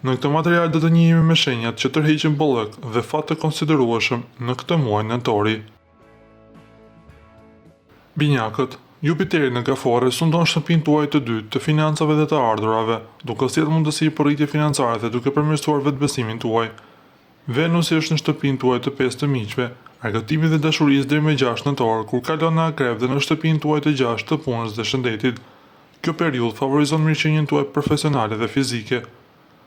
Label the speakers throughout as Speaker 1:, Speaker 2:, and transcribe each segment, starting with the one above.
Speaker 1: Në këtë material do të njihemi me shenjat që tërheqin bollëk dhe fat të konsiderueshëm në këtë muaj nëntori. Binjakët, Jupiteri në Gafore sundon shtëpinë tuaj të dytë të financave dhe të ardhurave, duke sjellë mundësi për rritje financare dhe duke përmirësuar vetbesimin tuaj. Venusi është në shtëpinë tuaj të 5 të miqve, argëtimit dhe dashurisë deri më 6 nëntor, kur kalon në Akrep dhe në shtëpinë tuaj të 6 të punës dhe shëndetit. Kjo periudhë favorizon mirëqenien tuaj profesionale dhe fizike.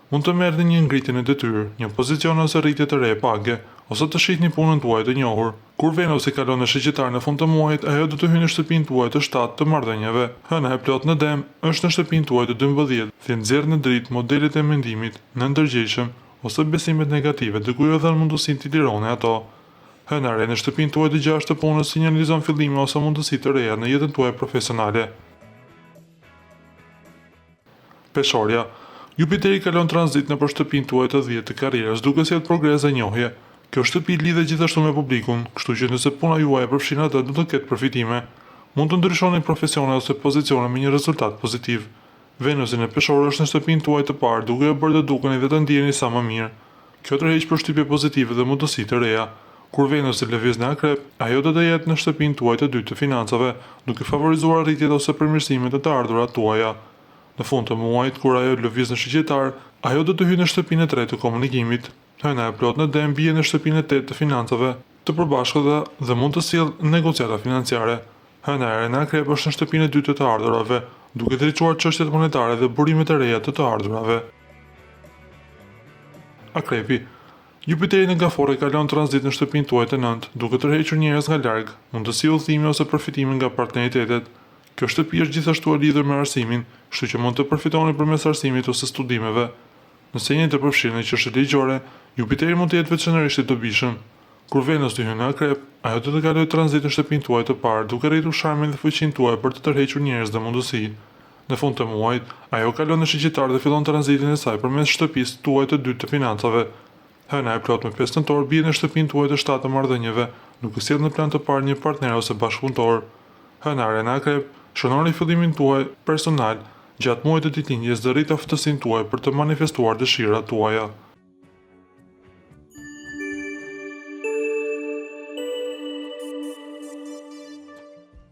Speaker 1: Mund të merrni një ngritje në detyrë, një pozicion ose rritje të re page, ose të shihni punën tuaj të njohur. Kur Venusi kalon në shigjetar në fund të muajit, ajo do të hyjë në shtëpinë tuaj të 7 të marrëdhënieve. Hëna e plot në Dem është në shtëpinë tuaj të 12, dhe nxjerr në dritë modelet e mendimit në ndërgjegjshëm ose besimet negative, duke ju dhënë mundësinë të lironi ato. Hëna re në shtëpinë tuaj të 6 të punës sinjalizon fillime ose mundësi të reja në jetën tuaj profesionale. Peshorja, Jupiteri kalon tranzit në për shtëpinë tuaj të 10 të karrierës, duke sjellë progres dhe njohje. Kjo shtëpi lidhet gjithashtu me publikun, kështu që nëse puna juaj e përfshin atë, do të ketë përfitime. Mund të ndryshoni profesione ose pozicione me një rezultat pozitiv. Venusi në Peshor është në shtëpinë tuaj të parë, duke e bërë të dukeni dhe të ndjeni sa më mirë. Kjo tërheq përshtypje pozitive dhe mundësi të reja. Kur Venusi lëviz në Akrep, ajo do të jetë në shtëpinë tuaj të dytë të financave, duke favorizuar rritjet ose përmirësimet e të ardhurat tuaja. Në fund të muajit, kur ajo lëviz në shigjetar, ajo do të hyjë në shtëpinë e 3 të komunikimit. Hëna e plot në Dem bie në shtëpinë e 8 të financave, të përbashkëta dhe mund të sjellë negociata financiare. Hëna e re në Akrep është në shtëpinë e 2 të ardhurave, duke drejtuar çështjet monetare dhe burimet e reja të ardhurave. Akrepi, Jupiteri në Gafore kalon tranzit në shtëpinë tuaj të 9, duke tërhequr njerëz nga larg, mundësi udhëtimi ose përfitime nga partneritetet. Kjo shtëpi është gjithashtu e lidhur me arsimin, kështu që mund të përfitoni përmes arsimit ose studimeve. Nëse jeni të përfshirë në çështje ligjore, Jupiteri mund të jetë veçanërisht i dobishëm. Kur Venusi hyn në Akrep, ajo do të kalojë tranzit në shtëpinë tuaj të parë, duke rritur sharmin dhe fuqinë tuaj për të tërhequr njerëz dhe mundësi. Në fund të muajit, ajo kalon në shigjetar dhe fillon tranzitin e saj përmes shtëpisë tuaj të dytë të financave. Hëna e plot me 5 nëntor bie në shtëpinë tuaj të 7 të marrëdhënieve, duke sjellë në plan të parë një partner ose bashkëpunëtor. Hëna e re në Akrep shënoni fillimin tuaj personal gjatë muajit të ditëlindjes dhe rrit aftësinë tuaj për të manifestuar dëshirat tuaja.